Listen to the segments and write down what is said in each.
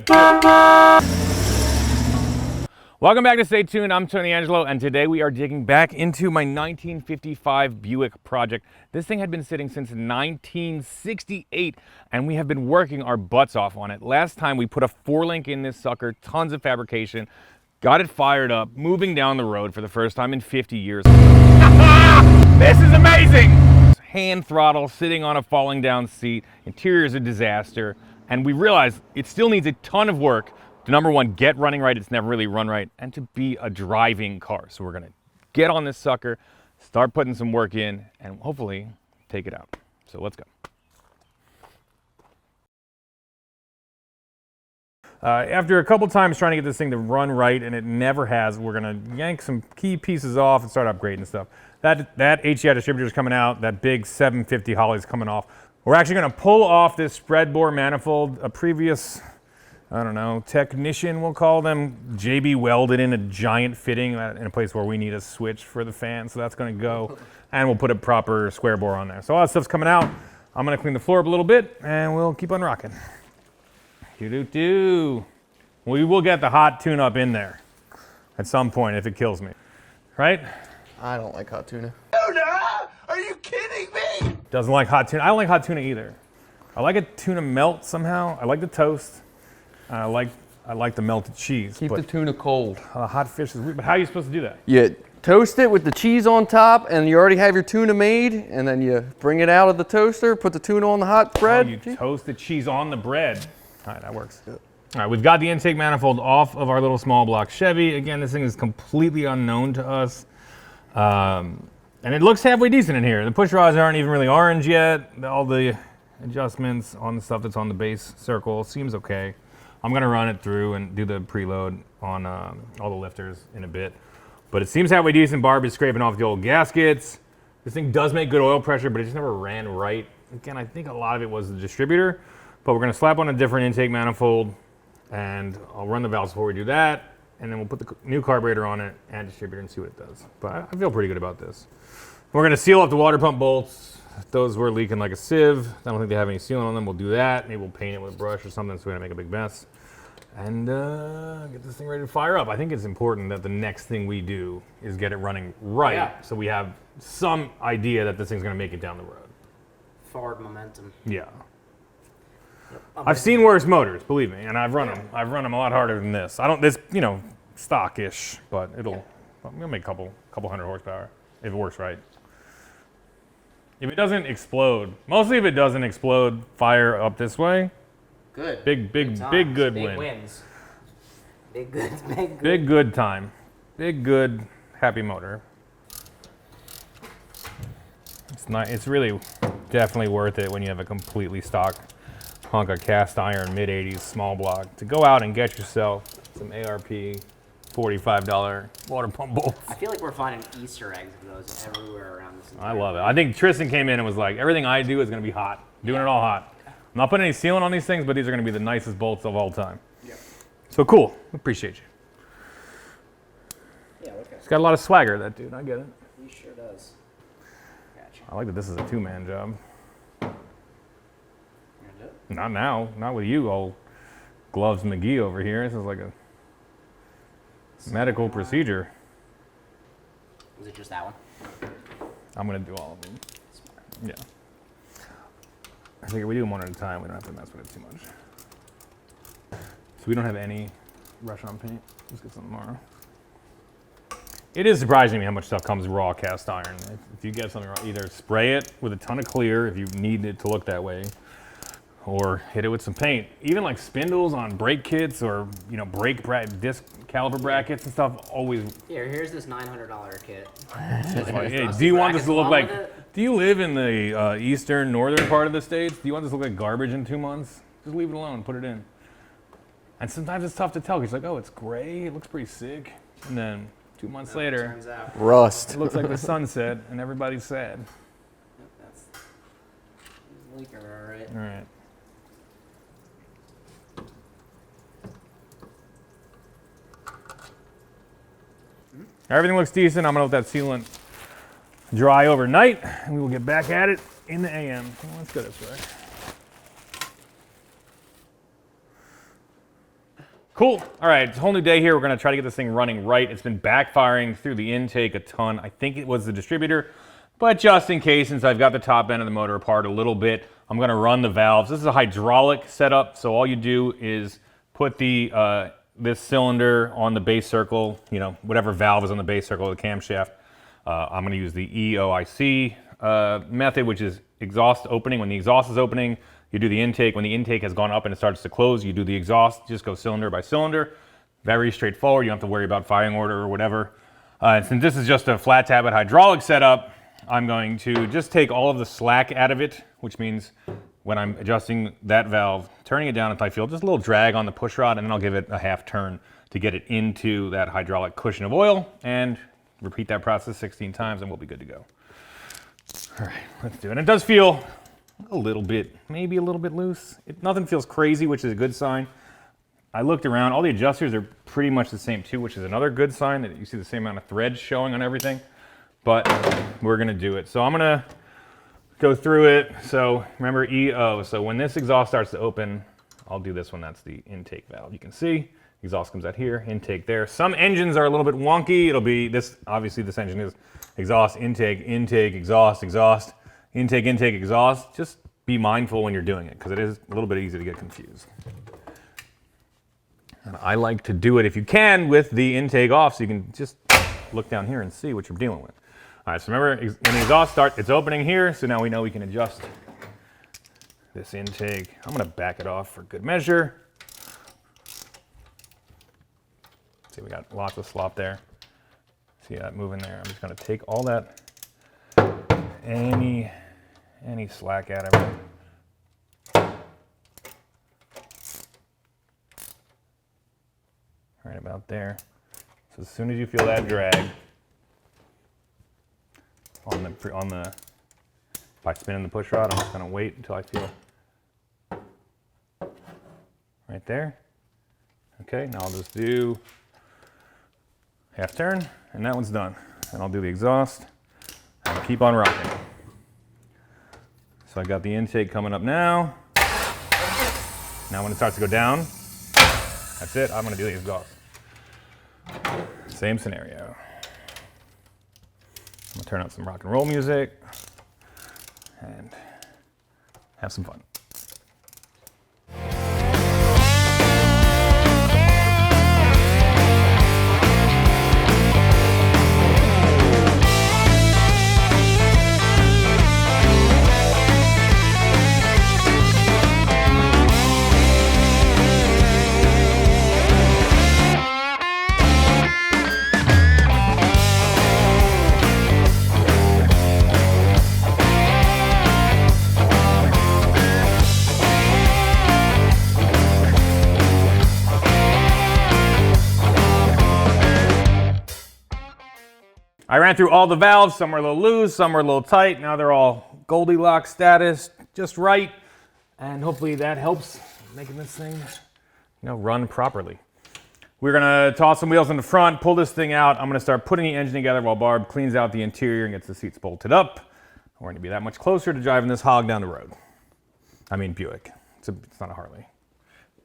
Welcome back to Stay Tuned. I'm Tony Angelo, and today we are digging back into my 1955 Buick project. This thing had been sitting since 1968, and we have been working our butts off on it. Last time we put a 4-link in this sucker, tons of fabrication, got it fired up, moving down the road for the first time in 50 years. This is amazing! Hand throttle, sitting on a falling down seat, interior is a disaster, and we realized it still needs a ton of work to, number one, get running right, it's never really run right, and to be a driving car. So we're gonna get on this sucker, start putting some work in, and hopefully take it out. So let's go. After a couple times trying to get this thing to run right, and it never has, we're gonna yank some key pieces off and start upgrading stuff. That HDI distributor is coming out, that big 750 Holley's coming off. We're actually gonna pull off this spread bore manifold. A previous, I don't know, technician, we'll call them, JB welded in a giant fitting in a place where we need a switch for the fan, so that's gonna go. And we'll put a proper square bore on there. So all that stuff's coming out. I'm gonna clean the floor up a little bit, and we'll keep on rocking. We will get the hot tune-up in there at some point if it kills me, right? I don't like hot tuna. Tuna? Are you kidding me? Doesn't like hot tuna. I don't like hot tuna either. I like a tuna melt somehow. I like the toast. I like the melted cheese. Keep the tuna cold. Hot fish is weird, but how are you supposed to do that? You toast it with the cheese on top, and you already have your tuna made, and then you bring it out of the toaster, put the tuna on the hot bread. Oh, you toast the cheese on the bread. All right, that works. All right, we've got the intake manifold off of our little small block Chevy. Again, this thing is completely unknown to us. And it looks halfway decent in here. The push rods aren't even really orange yet. All the adjustments on the stuff that's on the base circle seems okay. I'm gonna run it through and do the preload on all the lifters in a bit. But it seems halfway decent. Barb is scraping off the old gaskets. This thing does make good oil pressure, but it just never ran right. Again, I think a lot of it was the distributor, but we're gonna slap on a different intake manifold, and I'll run the valves before we do that, and then we'll put the new carburetor on it and distributor and see what it does. But I feel pretty good about this. We're gonna seal up the water pump bolts. Those were leaking like a sieve. I don't think they have any sealant on them. We'll do that. Maybe we'll paint it with a brush or something so we don't make a big mess. And get this thing ready to fire up. I think it's important that the next thing we do is get it running right, so we have some idea that this thing's gonna make it down the road. Forward momentum. Yeah. I've seen worse motors, believe me, and I've run them. I've run them a lot harder than this. I don't, this, you know, stock-ish, but it'll make a couple hundred horsepower if it works right. If it doesn't explode, mostly if it doesn't explode, fire up this way. Good. Big good win. Wins. Big good. Big good time. Big good happy motor. It's not. It's really definitely worth it when you have a completely stock hunk of cast iron mid-80s small block to go out and get yourself some ARP $45 water pump bolts. I feel like we're finding Easter eggs of those everywhere around this. I love it. I think Tristan came in and was like, everything I do is going to be hot. Doing it all hot. I'm not putting any sealant on these things, but these are going to be the nicest bolts of all time. Yep. So cool. Appreciate you. Yeah, okay. He's got a lot of swagger, that dude. I get it. He sure does. Gotcha. I like that this is a 2-man job. You gonna do it? Not now. Not with you, old Gloves McGee over here. This is like a medical procedure. Was it just that one? I'm going to do all of them. Yeah. I figure we do them one at a time. We don't have to mess with it too much. So we don't have any rush-on paint. Let's get some tomorrow. It is surprising to me how much stuff comes raw cast iron. If you get something raw, either spray it with a ton of clear if you need it to look that way, or hit it with some paint. Even like spindles on brake kits or, you know, disc caliper brackets and stuff, always. Here's this $900 kit. Like, hey, do you want this to look like, do you live in the eastern, northern part of the States? Do you want this to look like garbage in 2 months? Just leave it alone, put it in. And sometimes it's tough to tell, because you're like, oh, it's gray, it looks pretty sick. And then 2 months later, Turns out. Rust. it looks like the sunset and everybody's sad. Yep, that's leaker, all right. All right. Everything looks decent. I'm gonna let that sealant dry overnight, and we will get back at it in the AM. Well, let's go this way. Cool. All right, it's a whole new day here. We're gonna try to get this thing running right. It's been backfiring through the intake a ton. I think it was the distributor, but just in case, since I've got the top end of the motor apart a little bit, I'm gonna run the valves. This is a hydraulic setup, so all you do is put the this cylinder on the base circle, you know, whatever valve is on the base circle of the camshaft. I'm gonna use the EOIC method, which is exhaust opening. When the exhaust is opening, you do the intake. When the intake has gone up and it starts to close, you do the exhaust. Just go cylinder by cylinder. Very straightforward. You don't have to worry about firing order or whatever. And since this is just a flat tappet hydraulic setup, I'm going to just take all of the slack out of it, which means when I'm adjusting that valve, turning it down until I feel just a little drag on the push rod, and then I'll give it a half turn to get it into that hydraulic cushion of oil, and repeat that process 16 times and we'll be good to go. All right, let's do it. And it does feel a little bit, maybe a little bit loose. Nothing feels crazy, which is a good sign. I looked around, all the adjusters are pretty much the same too, which is another good sign that you see the same amount of threads showing on everything, but we're gonna do it. So I'm gonna go through it. So remember EO, so when this exhaust starts to open, I'll do this one, that's the intake valve. You can see exhaust comes out here, intake there. Some engines are a little bit wonky. It'll be this, obviously this engine is exhaust, intake, intake, exhaust, exhaust, intake, intake, exhaust. Just be mindful when you're doing it because it is a little bit easy to get confused. And I like to do it, if you can, with the intake off so you can just look down here and see what you're dealing with. All right, so remember when the exhaust starts, it's opening here, so now we know we can adjust this intake. I'm gonna back it off for good measure. See, we got lots of slop there. See that moving there? I'm just gonna take all that, any slack out of it. Right about there. So as soon as you feel that drag by spinning the push rod, I'm just gonna wait until I feel right there. Okay, now I'll just do half turn, and that one's done. And I'll do the exhaust, and keep on rocking. So I got the intake coming up now. Now when it starts to go down, that's it, I'm gonna do the exhaust. Same scenario. I'm gonna turn out some rock and roll music and have some fun. I ran through all the valves. Some were a little loose, some were a little tight. Now they're all Goldilocks status, just right. And hopefully that helps making this thing, run properly. We're gonna toss some wheels in the front, pull this thing out. I'm gonna start putting the engine together while Barb cleans out the interior and gets the seats bolted up. We're gonna be that much closer to driving this hog down the road. I mean Buick, it's not a Harley,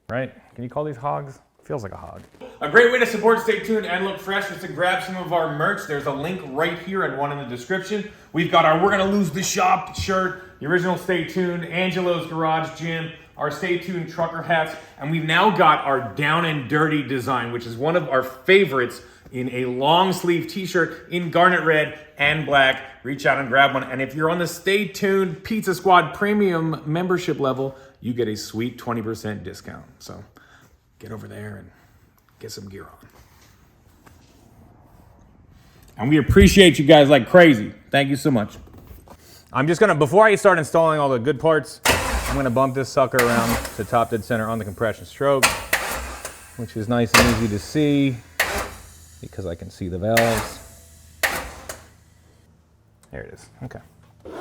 right? Can you call these hogs? Feels like a hog. A great way to support Stay Tuned and Look Fresh is to grab some of our merch. There's a link right here and one in the description. We've got our We're Gonna Lose the Shop shirt, the original Stay Tuned, Angelo's Garage Gym, our Stay Tuned trucker hats, and we've now got our Down and Dirty design, which is one of our favorites, in a long sleeve t-shirt in garnet red and black. Reach out and grab one. And if you're on the Stay Tuned Pizza Squad premium membership level, you get a sweet 20% discount. So get over there and get some gear on. And we appreciate you guys like crazy. Thank you so much. I'm just gonna, before I start installing all the good parts, I'm gonna bump this sucker around to top dead center on the compression stroke, which is nice and easy to see because I can see the valves. There it is, okay.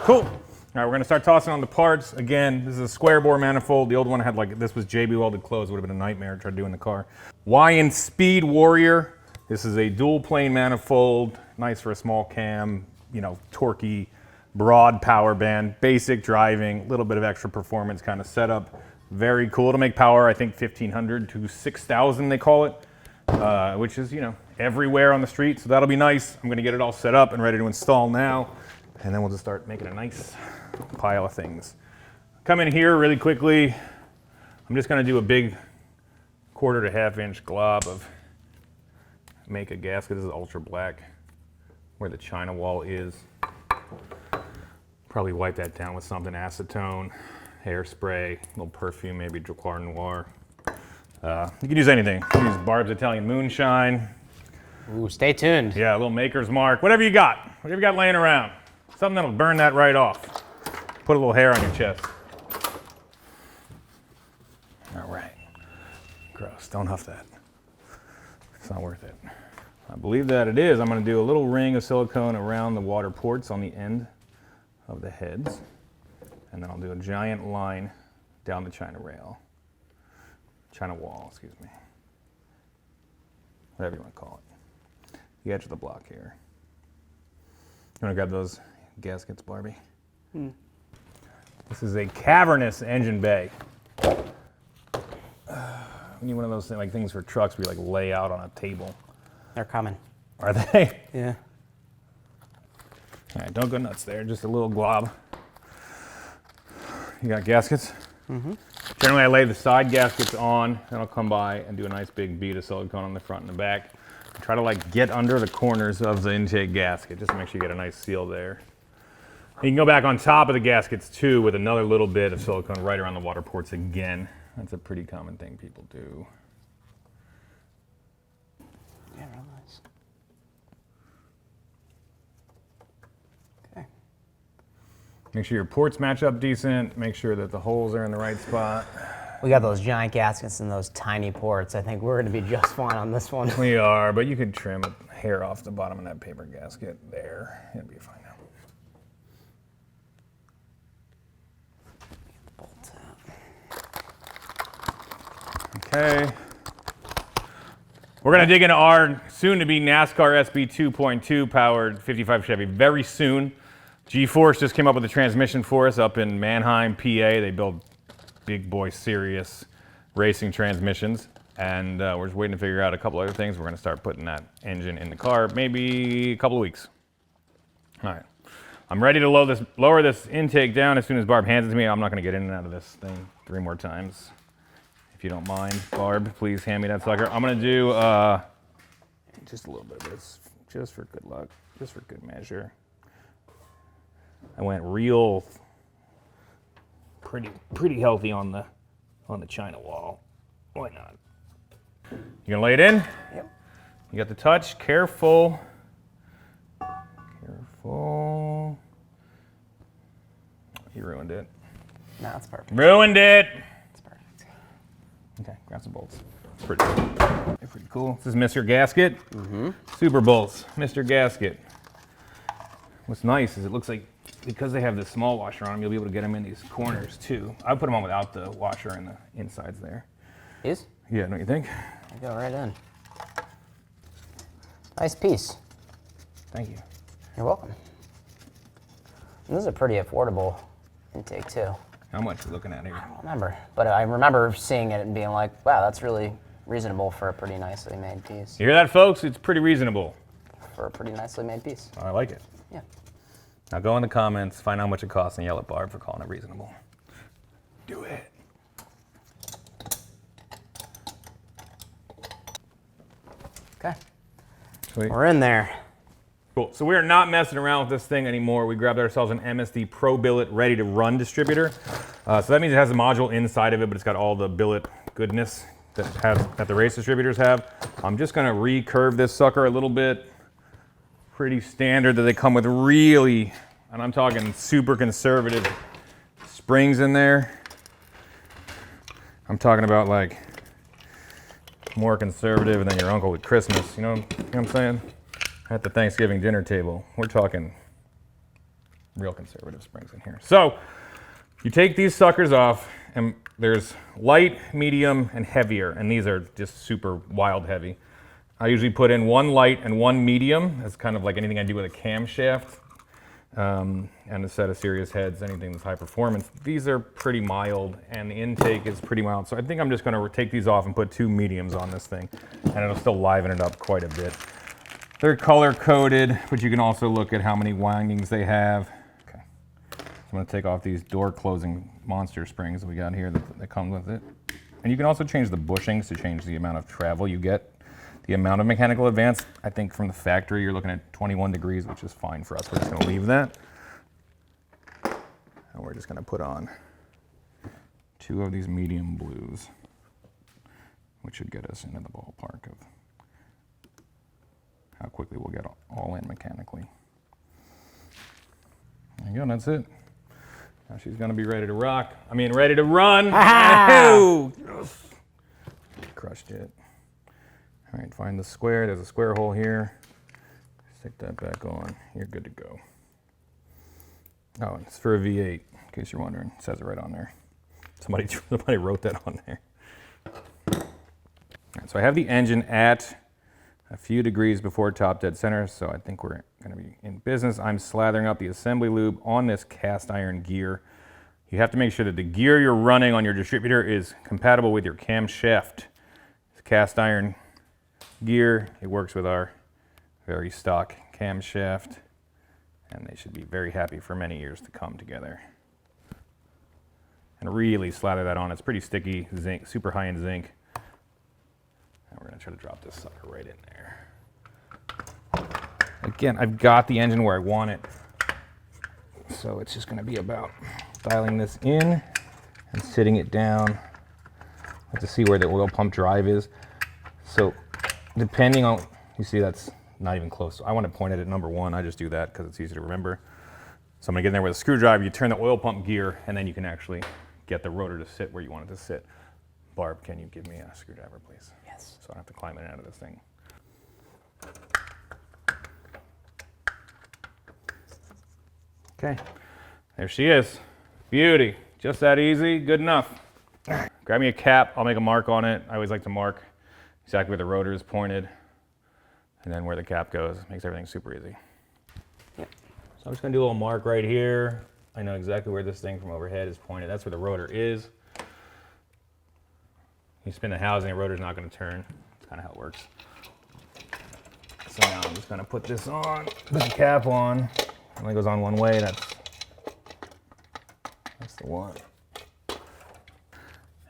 Cool. All right, we're gonna start tossing on the parts. Again, this is a square bore manifold. The old one had this was JB welded closed. Would have been a nightmare to try to do in the car. Weiand Speed Warrior. This is a dual plane manifold. Nice for a small cam, torquey, broad power band, basic driving, a little bit of extra performance kind of setup. Very cool to make power. I think 1,500 to 6,000 they call it, which is, you know, everywhere on the street. So that'll be nice. I'm gonna get it all set up and ready to install now. And then we'll just start making a nice pile of things. Come in here really quickly. I'm just gonna do a big 1/4 to 1/2 inch glob of make a gasket. This is ultra black, where the China wall is. Probably wipe that down with something, acetone, hairspray, a little perfume, maybe Dracar Noir. You can use anything. You can use Barb's Italian Moonshine. Ooh, stay tuned. Yeah, a little Maker's Mark. Whatever you got laying around. Something that'll burn that right off. Put a little hair on your chest. All right. Gross, don't huff that. It's not worth it. I believe that it is. I'm gonna do a little ring of silicone around the water ports on the end of the heads. And then I'll do a giant line down the China wall, excuse me. Whatever you want to call it. The edge of the block here. You want to grab those gaskets, Barbie? This is a cavernous engine bay. We need one of those like things for trucks where you like lay out on a table. They're coming. Are they? Yeah. All right, don't go nuts there. Just a little glob. You got gaskets? Mm-hmm. Generally, I lay the side gaskets on, then I'll come by and do a nice big bead of silicone on the front and the back. Try to like get under the corners of the intake gasket, just to make sure you get a nice seal there. You can go back on top of the gaskets too with another little bit of silicone right around the water ports again. That's a pretty common thing people do. Yeah, real nice. Okay. Make sure your ports match up decent. Make sure that the holes are in the right spot. We got those giant gaskets and those tiny ports. I think we're going to be just fine on this one. We are, but you could trim a hair off the bottom of that paper gasket there. It'll be fine now. Bolts out. Okay. We're going to dig into our soon-to-be NASCAR SB 2.2 powered 55 Chevy very soon. G-Force just came up with a transmission for us up in Manheim, PA. They build big boy serious racing transmissions, and we're just waiting to figure out a couple other things. We're going to start putting that engine in the car maybe a couple of weeks. All right. I'm ready to lower this intake down as soon as Barb hands it to me. I'm not going to get in and out of this thing 3 more times. If you don't mind, Barb, please hand me that sucker. I'm going to do just a little bit of this, just for good luck, just for good measure. I went real pretty healthy on the China wall. Why not? You gonna lay it in? Yep. You got the touch. Careful. Careful. You ruined it. No, that's perfect. Ruined it. That's perfect. Okay, grab some bolts. It's pretty cool. This is Mr. Gasket. Mm-hmm. Super bolts, Mr. Gasket. What's nice is it looks like because they have this small washer on them, you'll be able to get them in these corners too. I put them on without the washer and the insides there. These? Yeah, don't you think? They go right in. Nice piece. Thank you. You're welcome. And this is a pretty affordable intake too. How much are we looking at here? I don't remember, but I remember seeing it and being like, wow, that's really reasonable for a pretty nicely made piece. You hear that, folks? It's pretty reasonable. For a pretty nicely made piece. I like it. Yeah. Now go in the comments, find out how much it costs, and yell at Barb for calling it reasonable. Do it. Okay. Sweet. We're in there. Cool. So we are not messing around with this thing anymore. We grabbed ourselves an MSD Pro Billet ready to run distributor. So that means it has a module inside of it, but it's got all the billet goodness that the race distributors have. I'm just going to recurve this sucker a little bit. Pretty standard that they come with really, and I'm talking super conservative springs in there. I'm talking about like more conservative than your uncle at Christmas. You know what I'm saying? At the Thanksgiving dinner table, we're talking real conservative springs in here. So you take these suckers off, and there's light, medium, and heavier, and these are just super wild heavy. I usually put in 1 light and 1 medium. That's kind of like anything I do with a camshaft. and a set of serious heads, anything that's high performance. These are pretty mild, and the intake is pretty mild. So I think I'm just going to take these off and put 2 mediums on this thing, and it'll still liven it up quite a bit. They're color coded, but you can also look at how many windings they have. Okay. So I'm going to take off these door closing monster springs that we got here that come with it. And you can also change the bushings to change the amount of travel you get. The amount of mechanical advance, I think from the factory, you're looking at 21 degrees, which is fine for us. We're just going to leave that. And we're just going to put on 2 of these medium blues, which should get us into the ballpark of how quickly we'll get all in mechanically. There you go, that's it. Now she's going to be ready to rock. I mean, ready to run. Crushed it. All right, find the square. There's a square hole here. Stick that back on. You're good to go. Oh, it's for a V8, in case you're wondering. It says it right on there. Somebody wrote that on there. All right, so I have the engine at a few degrees before top dead center, so I think we're going to be in business. I'm slathering up the assembly lube on this cast iron gear. You have to make sure that the gear you're running on your distributor is compatible with your camshaft. It's cast iron gear. It works with our very stock camshaft, and they should be very happy for many years to come together. And really slather that on. It's pretty sticky, zinc, super high in zinc. And we're going to try to drop this sucker right in there. Again, I've got the engine where I want it, so it's just going to be about dialing this in and sitting it down. I have to see where the oil pump drive is. So depending on, you see that's not even close. So I want to point it at number 1. I just do that because it's easy to remember. So I'm going to get in there with a screwdriver. You turn the oil pump gear, and then you can actually get the rotor to sit where you want it to sit. Barb, can you give me a screwdriver, please? Yes. So I don't have to climb in and out of this thing. Okay, there she is. Beauty. Just that easy, good enough. Grab me a cap, I'll make a mark on it. I always like to mark exactly where the rotor is pointed, and then where the cap goes. Makes everything super easy. Yep. So I'm just gonna do a little mark right here. I know exactly where this thing from overhead is pointed. That's where the rotor is. You spin the housing, the rotor's not gonna turn. That's kind of how it works. So now I'm just gonna put this on, put the cap on. It only goes on one way, that's the one.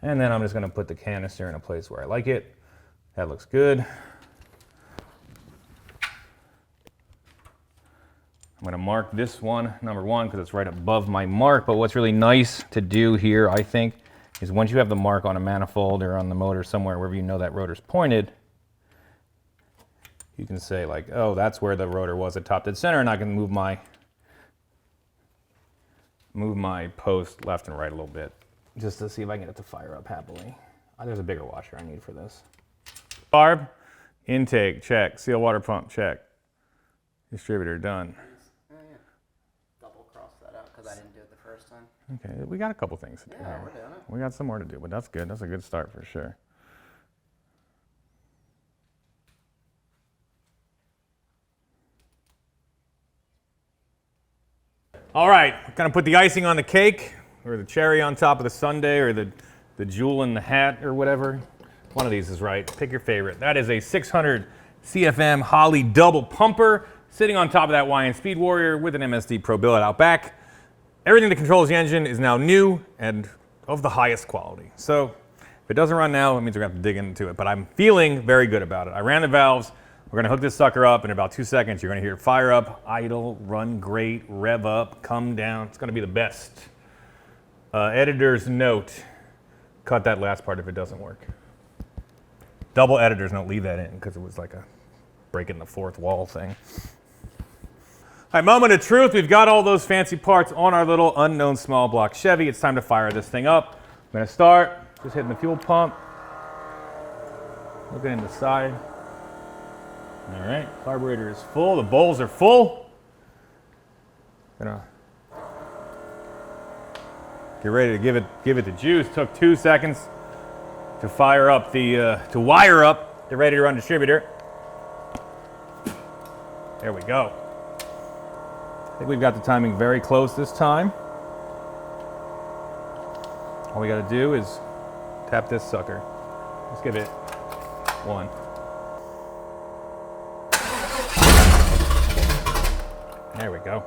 And then I'm just gonna put the canister in a place where I like it. That looks good. I'm gonna mark this one, number 1, because it's right above my mark. But what's really nice to do here, I think, is once you have the mark on a manifold or on the motor somewhere, wherever you know that rotor's pointed, you can say like, oh, that's where the rotor was at top dead center, and I can move my post left and right a little bit, just to see if I can get it to fire up happily. There's a bigger washer I need for this. Barb, intake, check. Seal water pump, check. Distributor, done. Oh, yeah. Double cross that out because I didn't do it the first time. Okay, we got a couple things to do Yeah, here. we're doing it. We got some more to do, but that's good. That's a good start for sure. All right, gonna put the icing on the cake, or the cherry on top of the sundae, or the jewel in the hat, or whatever. One of these is right. Pick your favorite. That is a 600 CFM Holley double pumper sitting on top of that YN Speed Warrior with an MSD Pro billet out back. Everything that controls the engine is now new and of the highest quality. So if it doesn't run now, it means we're gonna have to dig into it, but I'm feeling very good about it. I ran the valves. We're gonna hook this sucker up in about 2 seconds. You're gonna hear it fire up, idle, run great, rev up, come down. It's gonna be the best. Editor's note, cut that last part if it doesn't work. Double editor's note, leave that in because it was like a breaking the fourth wall thing. All right, moment of truth. We've got all those fancy parts on our little unknown small block Chevy. It's time to fire this thing up. I'm gonna start, just hitting the fuel pump. Looking in the side. All right, carburetor is full, the bowls are full. Gonna get ready to give it the juice. Took 2 seconds to fire up to wire up the ready to run distributor. There we go. think we've got the timing very close this time. All we gotta do is tap this sucker. Let's give it 1. There we go.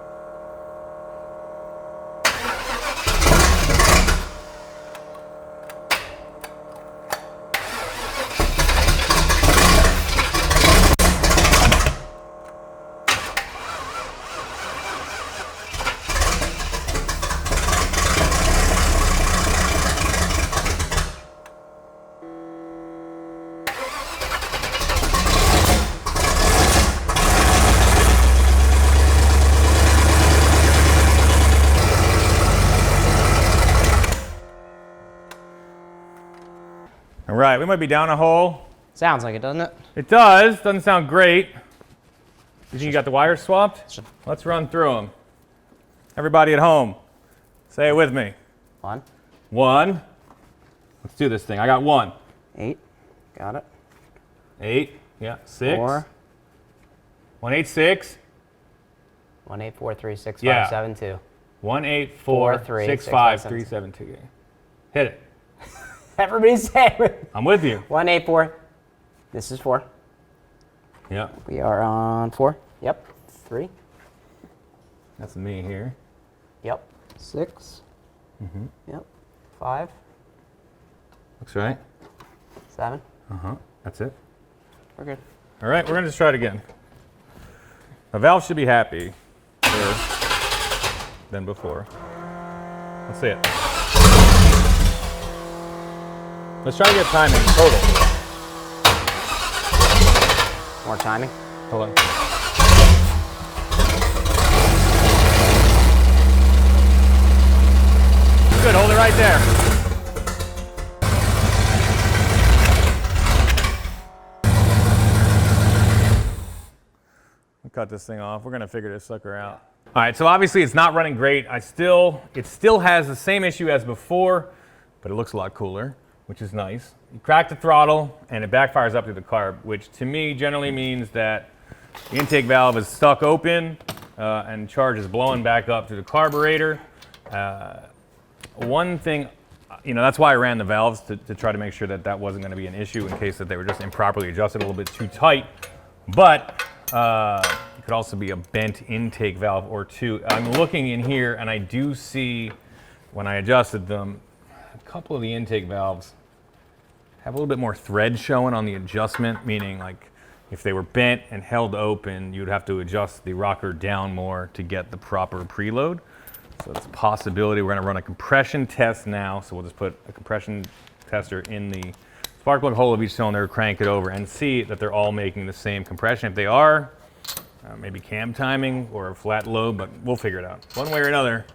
All right, we might be down a hole. Sounds like it, doesn't it? It does. Doesn't sound great. You think you got the wires swapped? Let's run through them. Everybody at home, say it with me. 1. 1. Let's do this thing. I got 1. 8. Got it. 8. Yeah. 6. 4. 186. 1, 8, 4, 3, 6, 5, Yeah. 7, 2. 1, 8, 4, 3, 6, 6, 5, 5, 3, 7, 2. Hit it. Everybody's saying I'm with you. 1, 8, 4. This is 4. Yeah. We are on 4. Yep. 3. That's me here. Yep. 6. Yep. 5. Looks right. 7. That's it. We're good. All right, we're gonna just try it again. The valve should be happier than before. Let's see it. Let's try to get timing total. More timing. Hold on. Good, hold it right there. We'll cut this thing off. We're gonna figure this sucker out. All right, so obviously it's not running great. It still has the same issue as before, but it looks a lot cooler, which is nice. You crack the throttle and it backfires up through the carb, which to me generally means that the intake valve is stuck open and charge is blowing back up through the carburetor. One thing, that's why I ran the valves to try to make sure that that wasn't going to be an issue in case that they were just improperly adjusted a little bit too tight. But it could also be a bent intake valve or two. I'm looking in here and I do see, when I adjusted them, a couple of the intake valves have a little bit more thread showing on the adjustment, meaning like if they were bent and held open, you'd have to adjust the rocker down more to get the proper preload. So it's a possibility. We're gonna run a compression test now. So we'll just put a compression tester in the spark plug hole of each cylinder, crank it over and see that they're all making the same compression. If they are, maybe cam timing or a flat load, but we'll figure it out. One way or another,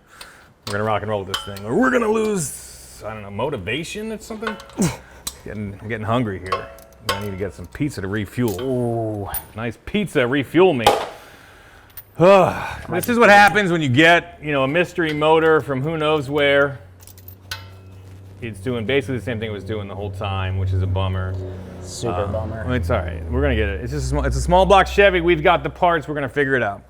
we're gonna rock and roll with this thing. Or we're gonna lose, I don't know, motivation or something? I'm getting hungry here. I need to get some pizza to refuel. Ooh. Nice pizza, refuel me. This is what happens when you get, a mystery motor from who knows where. It's doing basically the same thing it was doing the whole time, which is a bummer. Super bummer. Well, it's all right. We're gonna get it. It's a small block Chevy. We've got the parts. We're gonna figure it out.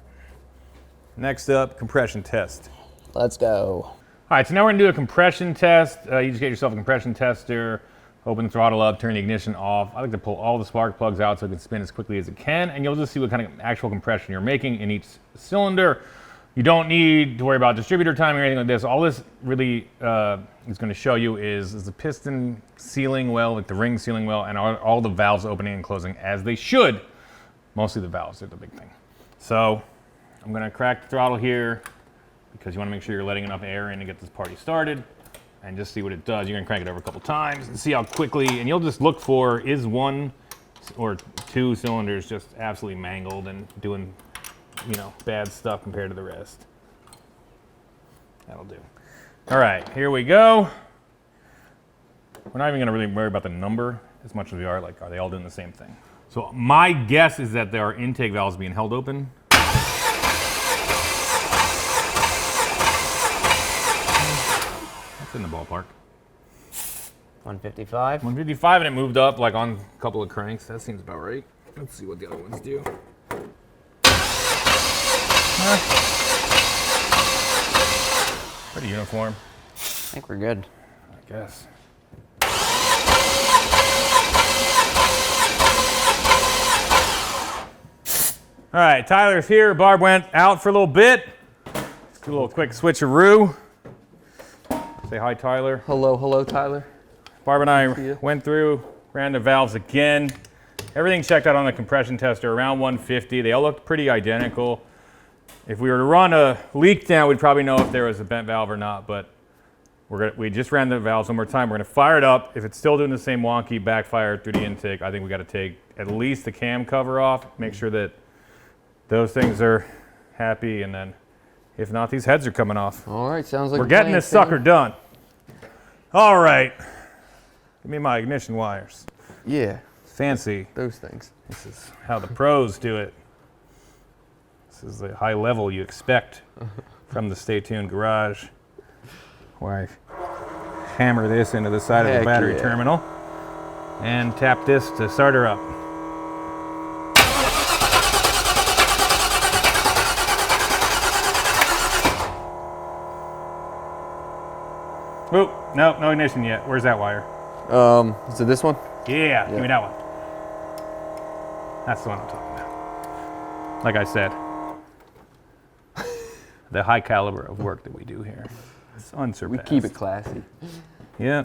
Next up, compression test. Let's go. All right, so now we're gonna do a compression test. You just get yourself a compression tester. Open the throttle up, turn the ignition off. I like to pull all the spark plugs out so it can spin as quickly as it can, and you'll just see what kind of actual compression you're making in each cylinder. You don't need to worry about distributor timing or anything like this. All this really is going to show you is the piston sealing well, like the ring sealing well, and all the valves opening and closing as they should. Mostly the valves are the big thing. So I'm going to crack the throttle here because you want to make sure you're letting enough air in to get this party started. And just see what it does. You're gonna crank it over a couple times and see how quickly, and you'll just look for, is one or two cylinders just absolutely mangled and doing, bad stuff compared to the rest. That'll do. All right, here we go. We're not even gonna really worry about the number as much as we are they all doing the same thing? So my guess is that there are intake valves being held open. In the ballpark. 155. 155 and it moved up on a couple of cranks. That seems about right. Let's see what the other ones do. Pretty uniform. I think we're good. I guess. All right, Tyler's here. Barb went out for a little bit. Let's do a little quick switcheroo. Say hi, Tyler. Hello, Tyler. Barb and I went through, ran the valves again. Everything checked out on the compression tester around 150. They all looked pretty identical. If we were to run a leak down, we'd probably know if there was a bent valve or not, but we just ran the valves one more time. We're gonna fire it up. If it's still doing the same wonky backfire through the intake, I think we gotta take at least the cam cover off, make sure that those things are happy, and then if not, these heads are coming off. All right, sounds like We're getting this sucker done. All right, give me my ignition wires. Yeah, Fancy. those things. This is how the pros do it. This is the high level you expect from the Stay Tuned garage, where I hammer this into the side of the battery terminal and tap this to start her up. Oop, no ignition yet. Where's that wire? Is it this one? Yeah, give me that one. That's the one I'm talking about. Like I said, the high caliber of work that we do here. It's unsurpassed. We keep it classy. Yeah.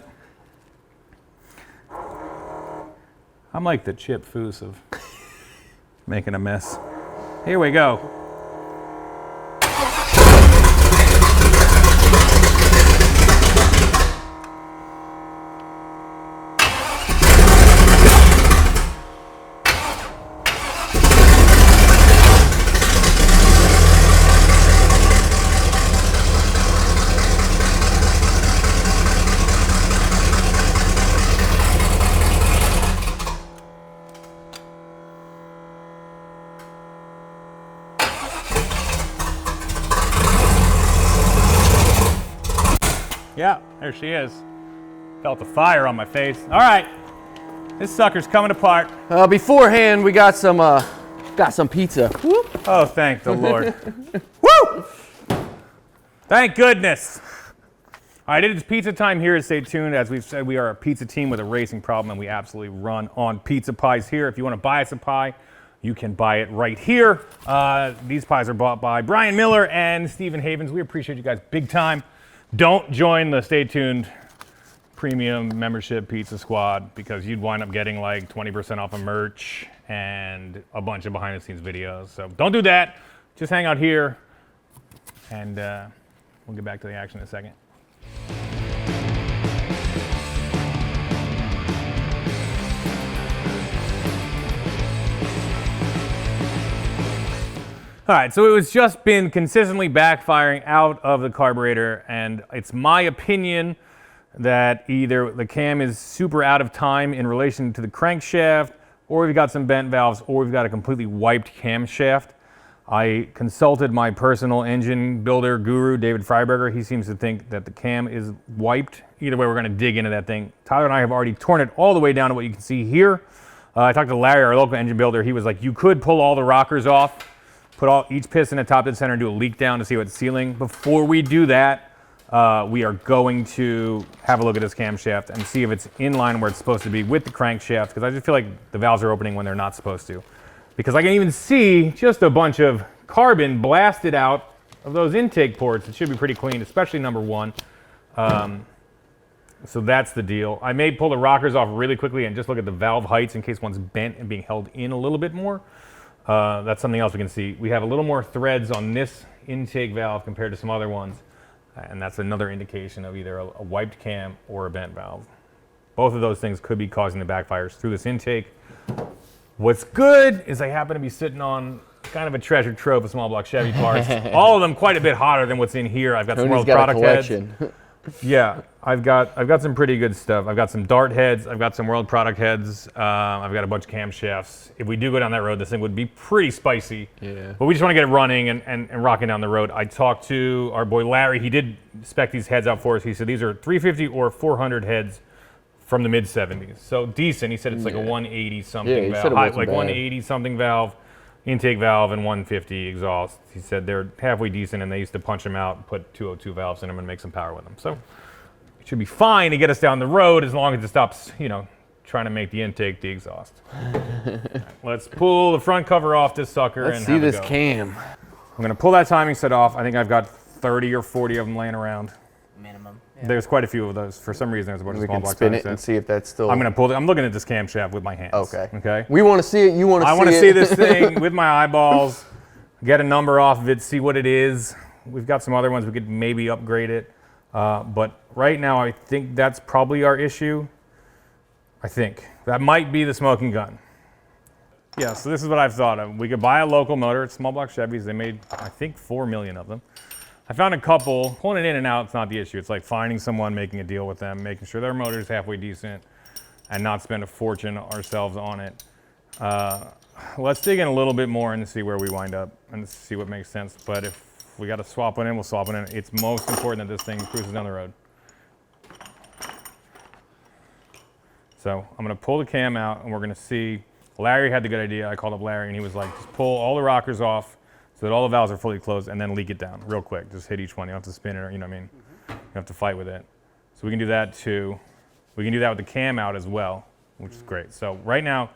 I'm like the Chip Foose of making a mess. Here we go. Yeah, there she is. Felt the fire on my face. All right, this sucker's coming apart. Beforehand, we got some pizza. Whoop. Oh, thank the Lord. Woo! Thank goodness. All right, it is pizza time here at Stay Tuned. As we've said, we are a pizza team with a racing problem, and we absolutely run on pizza pies here. If you want to buy us a pie, you can buy it right here. These pies are bought by Brian Miller and Stephen Havens. We appreciate you guys big time. Don't join the Stay Tuned premium membership pizza squad, because you'd wind up getting like 20% off of merch and a bunch of behind the scenes videos. So don't do that. Just hang out here, and we'll get back to the action in a second. All right, so it was just been consistently backfiring out of the carburetor, and it's my opinion that either the cam is super out of time in relation to the crankshaft, or we've got some bent valves, or we've got a completely wiped camshaft. I consulted my personal engine builder guru, David Freiberger. He seems to think that the cam is wiped. Either way, we're gonna dig into that thing. Tyler and I have already torn it all the way down to what you can see here. I talked to Larry, our local engine builder. He was like, you could pull all the rockers off, put each piston at top dead center and do a leak down to see what's sealing. Before we do that, we are going to have a look at this camshaft and see if it's in line where it's supposed to be with the crankshaft, because I just feel like the valves are opening when they're not supposed to. Because I can even see just a bunch of carbon blasted out of those intake ports. It should be pretty clean, especially number one. So that's the deal. I may pull the rockers off really quickly and just look at the valve heights in case one's bent and being held in a little bit more. That's something else we can see. We have a little more threads on this intake valve compared to some other ones, and that's another indication of either a wiped cam or a bent valve. Both of those things could be causing the backfires through this intake. What's good is I happen to be sitting on kind of a treasure trove of small block Chevy parts. All of them quite a bit hotter than what's in here. I've got some World product heads. Yeah, I've got some pretty good stuff. I've got some Dart heads. I've got some World product heads. I've got a bunch of camshafts. If we do go down that road, this thing would be pretty spicy. Yeah. But we just want to get it running and rocking down the road. I talked to our boy Larry. He did spec these heads out for us. He said these are 350 or 400 heads from the mid 70s. So decent. He said it's like a 180 something valve, like 180 something valve. intake valve and 150 exhaust. He said they're halfway decent, and they used to punch them out, put 202 valves in them, and make some power with them. So it should be fine to get us down the road as long as it stops, trying to make the intake the exhaust. Right, let's pull the front cover off this sucker. Let's and see have this it go. cam. I'm gonna pull that timing set off. I think I've got 30 or 40 of them laying around. Minimum. There's quite a few of those. For some reason, there's a bunch of We small can block spin timing it and sets. see if that's still. I'm looking at this camshaft with my hands. Okay. Okay. We want to see it. You want to see it. I want to see this thing with my eyeballs, get a number off of it, see what it is. We've got some other ones we could maybe upgrade it. But right now, I think that's probably our issue. I think. That might be the smoking gun. Yeah, so this is what I've thought of. We could buy a local motor. It's small block Chevys. They made, I think, 4 million of them. I found a couple. Pulling it in and out, it's not the issue. It's like finding someone, making a deal with them, making sure their motor's halfway decent, and not spend a fortune ourselves on it. Let's dig in a little bit more and see where we wind up and see what makes sense. But if we got to swap one in, we'll swap it in. It's most important that this thing cruises down the road. So I'm going to pull the cam out, and we're going to see. Larry had the good idea. I called up Larry, and he was like, just pull all the rockers off so that all the valves are fully closed, and then leak it down real quick. Just hit each one. You don't have to spin it, or you know what I mean? You don't have to fight with it. So we can do that too. We can do that with the cam out as well, which is great. So right now,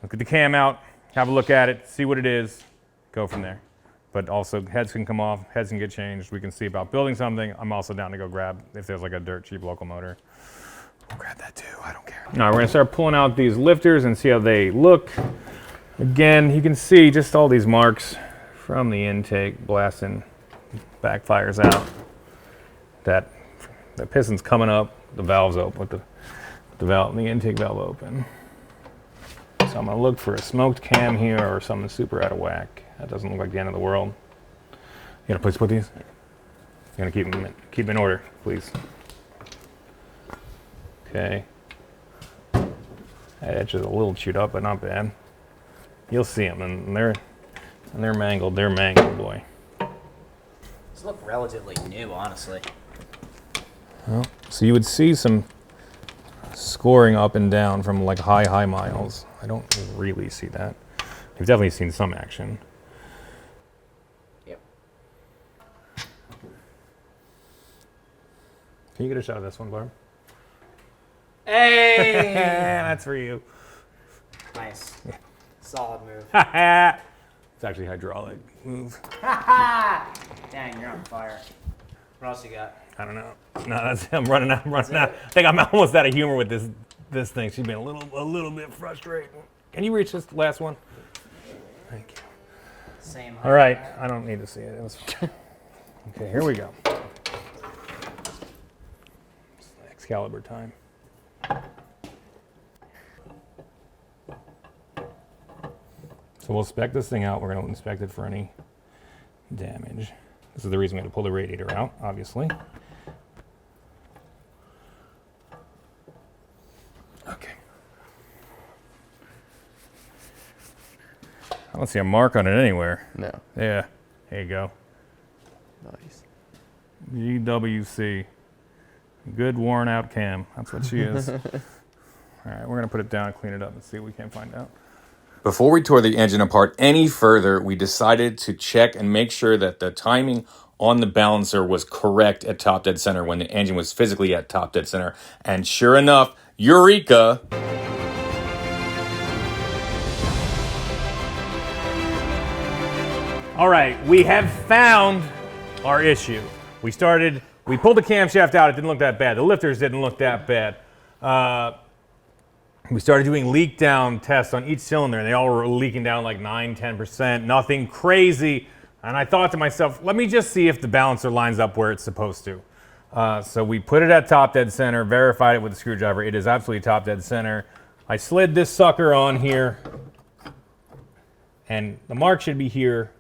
look at the cam out, have a look at it, see what it is, go from there. But also heads can come off, heads can get changed. We can see about building something. I'm also down to go grab, if there's like a dirt cheap local motor, I'll grab that too, I don't care. All right, we're gonna start pulling out these lifters and see how they look. Again, you can see just all these marks from the intake blasting backfires out. That the piston's coming up, the valve's open, with the intake valve open. So I'm gonna look for a smoked cam here or something super out of whack. That doesn't look like the end of the world. You got a place to put these? You gonna keep them in order, please. Okay. That edge is a little chewed up, but not bad. You'll see them, and they're mangled. They're mangled, boy. These look relatively new, honestly. Well, so you would see some scoring up and down from like high miles. I don't really see that. You've definitely seen some action. Yep. Can you get a shot of this one, Barb? Hey! That's for you. Nice. Solid move. It's actually hydraulic move. Dang, you're on fire. What else you got? I don't know. No, I'm running out. I think I'm almost out of humor with this thing. She's been a little bit frustrating. Can you reach this last one? Thank you. Same. All right, I don't need to see it. Okay, here we go. It's Excalibur time. So we'll spec this thing out. We're going to inspect it for any damage. This is the reason we had to pull the radiator out, obviously. Okay. I don't see a mark on it anywhere. No. Yeah, there you go. Nice. GWC. Good worn out cam. That's what she is. All right, we're going to put it down and clean it up and see what we can find out. Before we tore the engine apart any further, we decided to check and make sure that the timing on the balancer was correct at top dead center when the engine was physically at top dead center. And sure enough, Eureka! All right, we have found our issue. We pulled the camshaft out, it didn't look that bad. The lifters didn't look that bad. We started doing leak down tests on each cylinder, and they all were leaking down like 9-10%, nothing crazy. And I thought to myself, let me just see if the balancer lines up where it's supposed to. So we put it at top dead center, verified it with a screwdriver. It is absolutely top dead center. I slid this sucker on here, and the mark should be here,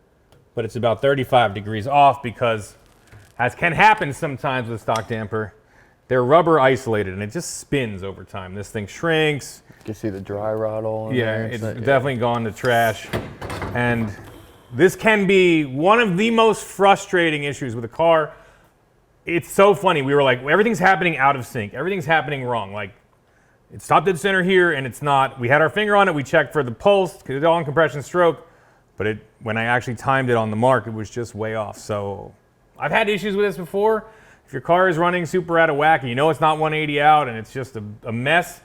but it's about 35 degrees off because, as can happen sometimes with stock damper, they're rubber isolated and it just spins over time. This thing shrinks. You can see the dry rot all in there. Yeah, it's definitely gone to trash. And this can be one of the most frustrating issues with a car. It's so funny. We were like, everything's happening out of sync. Everything's happening wrong. Like, it's top dead center here and it's not. We had our finger on it. We checked for the pulse because it's all in compression stroke. But when I actually timed it on the mark, it was just way off. So I've had issues with this before. If your car is running super out of whack and you know it's not 180 out and it's just a mess,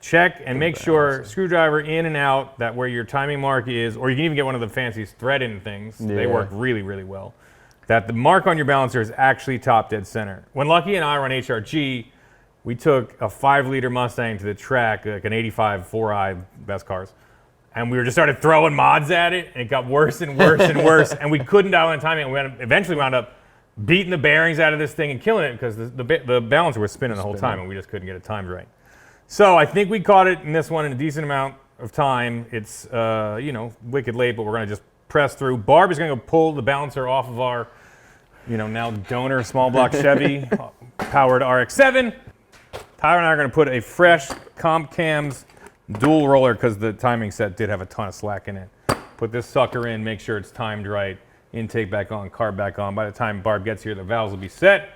check and make sure screwdriver in and out that where your timing mark is, or you can even get one of the fancy thread-in things. Yeah. They work really, really well. That the mark on your balancer is actually top dead center. When Lucky and I were on HRG, we took a 5-liter Mustang to the track, like an 85 4i, best cars, and we just started throwing mods at it, and it got worse and worse and worse, and we couldn't dial in timing, and we eventually wound up beating the bearings out of this thing and killing it because the balancer was spinning the whole time, and we just couldn't get it timed right. So I think we caught it in this one in a decent amount of time. It's wicked late, but we're gonna just press through. Barb is gonna go pull the balancer off of our, now donor small block Chevy powered RX-7. Tyler and I are gonna put a fresh Comp Cams dual roller because the timing set did have a ton of slack in it. Put this sucker in, make sure it's timed right. Intake back on, carb back on. By the time Barb gets here, the valves will be set.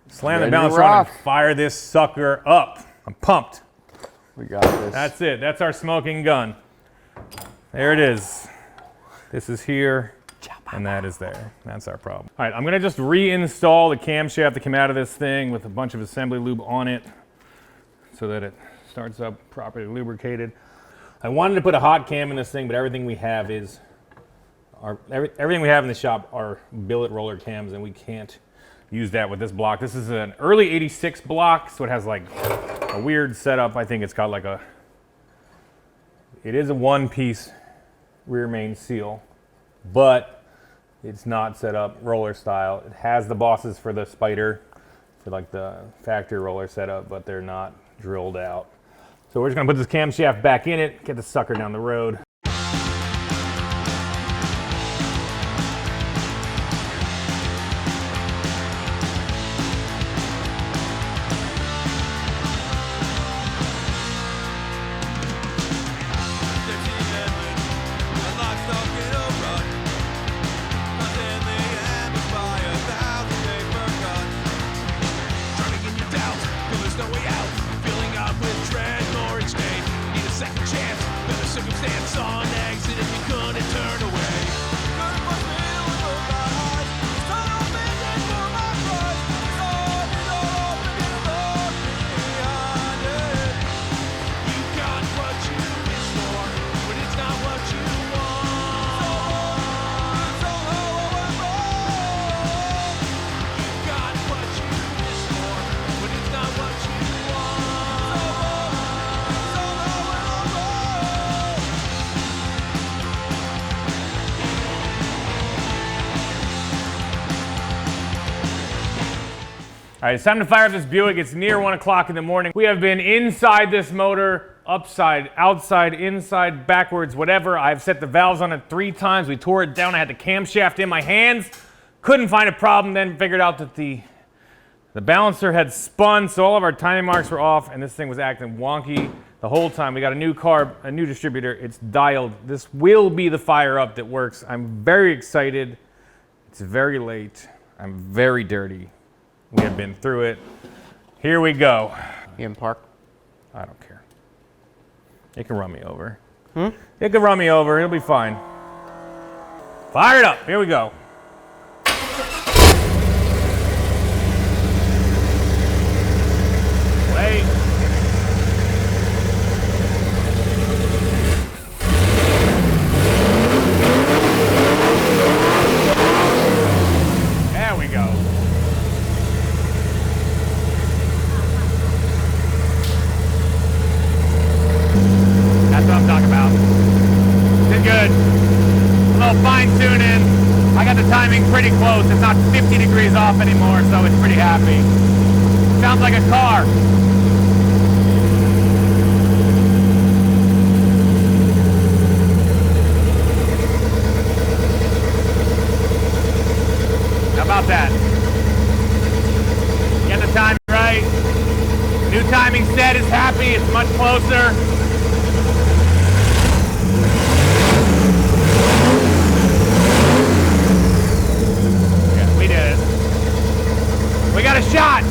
Slam the balancer on and fire this sucker up. I'm pumped. We got this. That's it. That's our smoking gun. There it is. This is here, and that is there. That's our problem. All right, I'm gonna just reinstall the camshaft that came out of this thing with a bunch of assembly lube on it so that it starts up properly lubricated. I wanted to put a hot cam in this thing, but everything we have is everything we have in the shop are billet roller cams, and we can't use that with this block. This is an early 86 block, so it has like a weird setup. I think it's got like it is a one-piece rear main seal, but it's not set up roller style. It has the bosses for the spider, for like the factory roller setup, but they're not drilled out. So we're just gonna put this camshaft back in it, get the sucker down the road. All right, it's time to fire up this Buick. It's near 1 o'clock in the morning. We have been inside this motor, upside, outside, inside, backwards, whatever. I've set the valves on it 3 times. We tore it down. I had the camshaft in my hands. Couldn't find a problem, then figured out that the balancer had spun, so all of our timing marks were off, and this thing was acting wonky the whole time. We got a new carb, a new distributor. It's dialed. This will be the fire up that works. I'm very excited. It's very late. I'm very dirty. We have been through it. Here we go. You in park? I don't care. It can run me over. It can run me over. It'll be fine. Fire it up. Here we go. Wait. There we go. That's what I'm talking about. Did good. A little fine tuning. I got the timing pretty close. It's not 50 degrees off anymore, so it's pretty happy. Sounds like a car. How about that? Get the time right. New timing set is happy. It's much closer. We got a shot.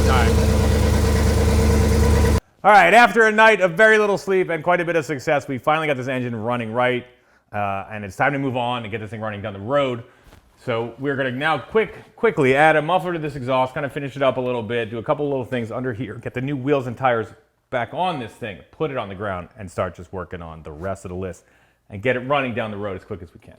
All right. All right, after a night of very little sleep and quite a bit of success, we finally got this engine running right, and it's time to move on and get this thing running down the road. So we're gonna now quickly add a muffler to this exhaust, kind of finish it up a little bit, do a couple little things under here, get the new wheels and tires back on this thing, put it on the ground, and start just working on the rest of the list and get it running down the road as quick as we can.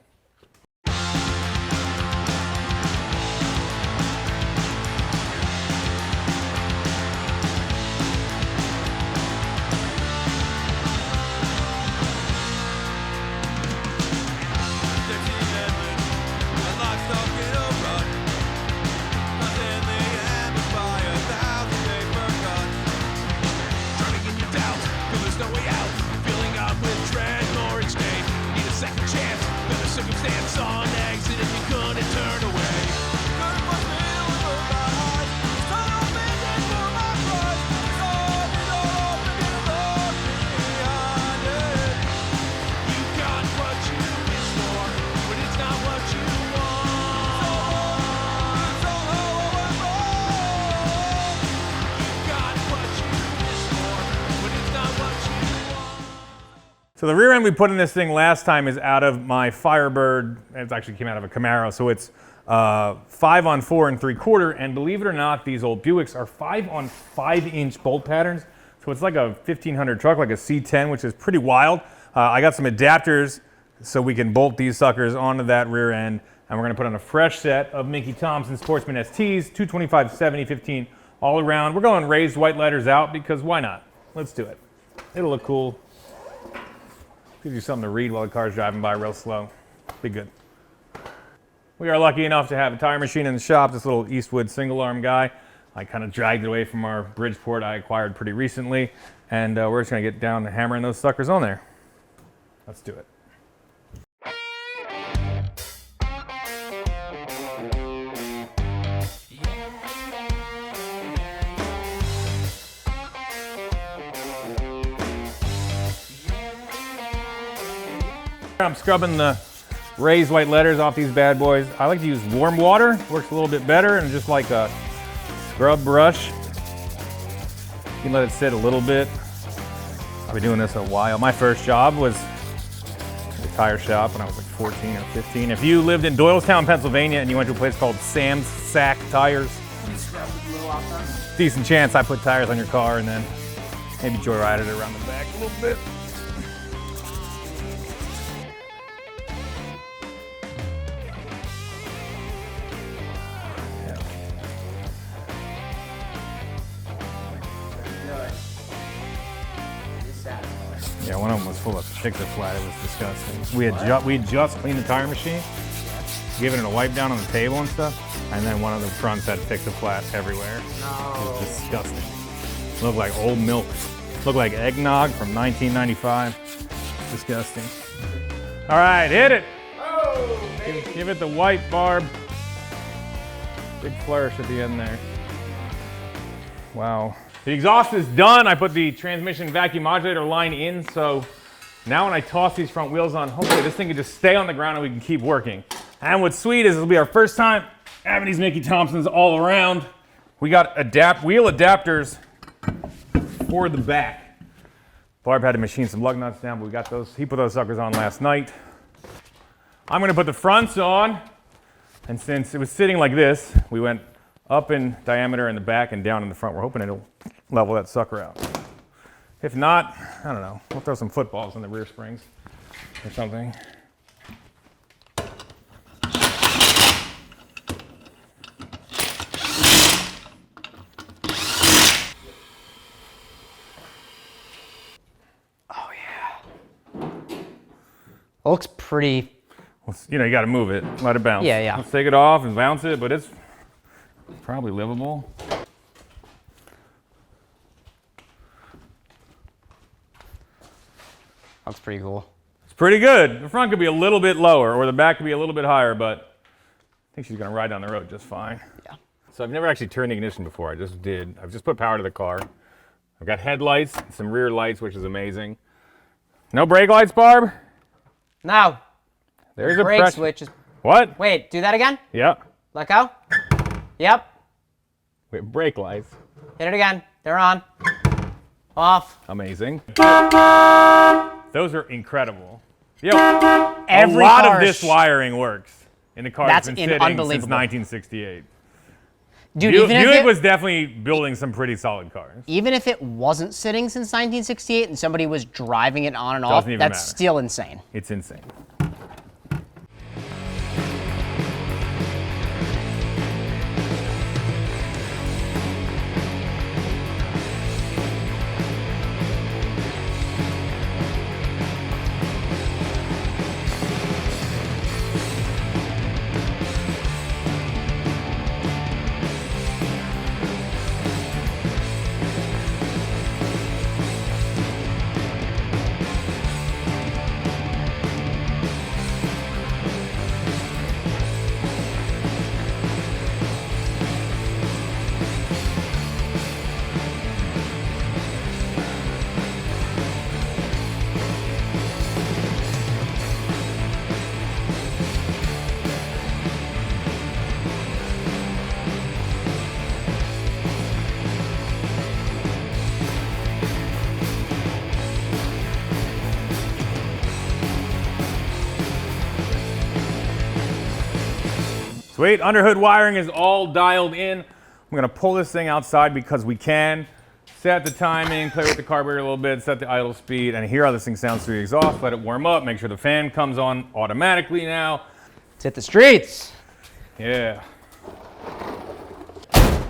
So the rear end we put in this thing last time is out of my Firebird. It actually came out of a Camaro, so it's 5 on 4 3/4. And believe it or not, these old Buicks are 5 on 5-inch bolt patterns. So it's like a 1500 truck, like a C10, which is pretty wild. I got some adapters so we can bolt these suckers onto that rear end. And we're gonna put on a fresh set of Mickey Thompson Sportsman STs, 225, 70, 15, all around. We're going raised white letters out because why not? Let's do it. It'll look cool. Gives you something to read while the car's driving by real slow. Be good. We are lucky enough to have a tire machine in the shop, this little Eastwood single arm guy. I kind of dragged it away from our Bridgeport I acquired pretty recently, and we're just gonna get down to hammering those suckers on there. Let's do it. I'm scrubbing the raised white letters off these bad boys. I like to use warm water, works a little bit better, and just like a scrub brush. You can let it sit a little bit. I've been doing this a while. My first job was at a tire shop when I was like 14 or 15. If you lived in Doylestown, Pennsylvania, and you went to a place called Sam's Sack Tires, decent chance I put tires on your car and then maybe joyrided it around the back a little bit. Yeah, one of them was full of fixer flat. It was disgusting. We just cleaned the tire machine, given it a wipe down on the table and stuff, and then one of the fronts had fixer flat everywhere. No. It was disgusting. It looked like old milk. It looked like eggnog from 1995. Disgusting. All right, hit it. Oh, give it the white barb. Big flourish at the end there. Wow. The exhaust is done. I put the transmission vacuum modulator line in, so now when I toss these front wheels on, hopefully this thing can just stay on the ground and we can keep working. And what's sweet is it'll be our first time having these Mickey Thompsons all around. We got wheel adapters for the back. Barb had to machine some lug nuts down, but we got those. He put those suckers on last night. I'm gonna put the fronts on, and since it was sitting like this, we went up in diameter in the back and down in the front. We're hoping it'll level that sucker out. If not, I don't know. We'll throw some footballs in the rear springs or something. Oh yeah. Looks pretty. You know, you got to move it, let it bounce. Yeah. Let's take it off and bounce it, but it's probably livable. Looks pretty cool. It's pretty good. The front could be a little bit lower, or the back could be a little bit higher, but I think she's gonna ride down the road just fine. Yeah. So I've never actually turned the ignition before. I just did. I've just put power to the car. I've got headlights, some rear lights, which is amazing. No brake lights, Barb? No. There's a brake pressure. switch is. What? Wait, do that again? Yeah. Let go. Yep. Wait, brake lights. Hit it again. They're on. Off. Amazing. Those are incredible. Yo, a Every lot of car this wiring works in the car that's been sitting since unbelievable. 1968. Dude, even if Buick it, was definitely building some pretty solid cars. even if it wasn't sitting since 1968 and somebody was driving it on and off, Doesn't even that's matter. still insane. It's insane. Sweet, underhood wiring is all dialed in. I'm gonna pull this thing outside because we can. Set the timing, play with the carburetor a little bit, set the idle speed, and hear how this thing sounds through the exhaust. Let it warm up, make sure the fan comes on automatically now. Let's hit the streets. Yeah.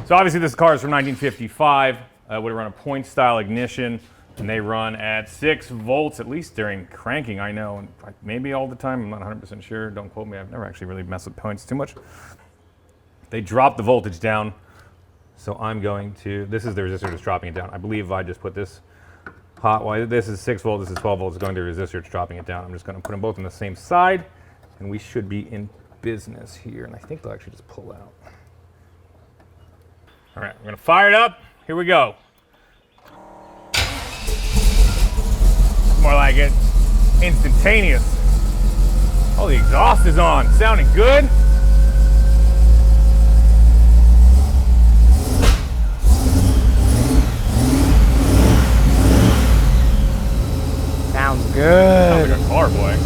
So obviously this car is from 1955. Would run a point style ignition, and they run at 6 volts, at least during cranking, I know, and maybe all the time, I'm not 100% sure, don't quote me, I've never actually really messed with points too much. They drop the voltage down, so I'm going to, this is the resistor that's dropping it down. I believe if I just put this hot wire, this is 6 volts, this is 12 volts, going to the resistor, it's dropping it down. I'm just gonna put them both on the same side, and we should be in business here, and I think they'll actually just pull out. All right, we're gonna fire it up, here we go. More like it. Instantaneous. Oh, the exhaust is on. Sounding good. Sounds good. Sounds like a car, boy.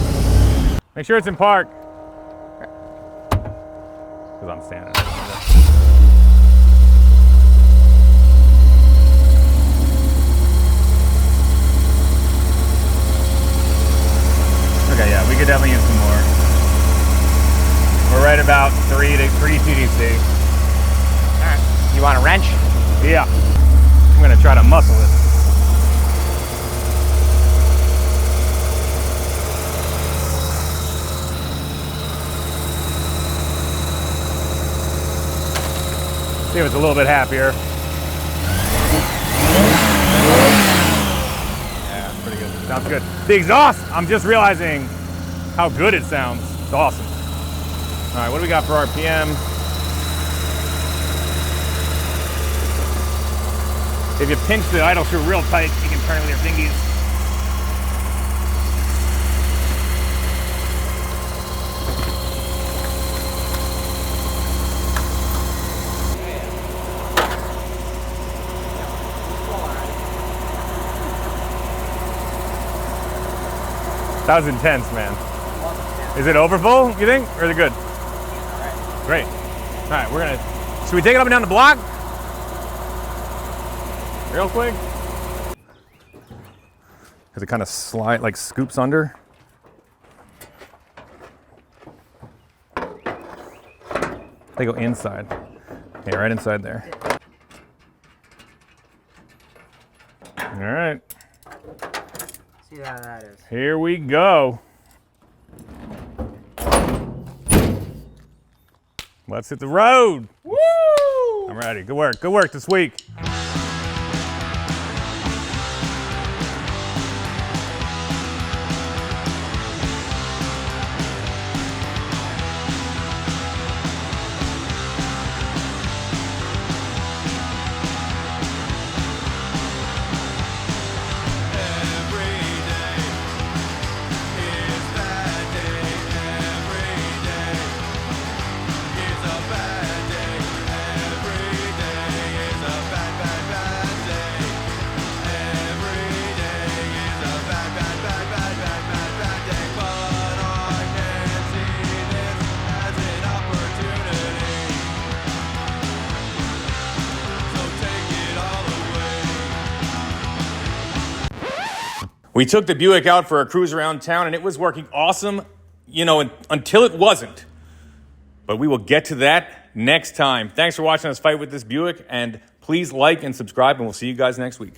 Make sure it's in park. Because I'm standing. Okay, yeah, we could definitely use some more. We're right about 3 TDC. All right. You want a wrench? Yeah. I'm gonna try to muscle it. See if it's a little bit happier. Yeah, pretty good. Sounds good. The exhaust, I'm just realizing how good it sounds. It's awesome. All right, what do we got for RPM? If you pinch the idle screw real tight, you can turn it with your fingies. That was intense, man. Is it overfull, you think? Or is it good? Great. All right, we're gonna, should we take it up and down the block? Real quick. Because it kind of like scoops under. They go inside. Okay, right inside there. All right. See how that is. Here we go. Let's hit the road. Woo! I'm ready. Good work. Good work this week. Every day is a bad day. Every day is a bad, bad We took the Buick out for a cruise around town, and it was working awesome, until it wasn't. But we will get to that next time. Thanks for watching us fight with this Buick, and please like and subscribe, and we'll see you guys next week.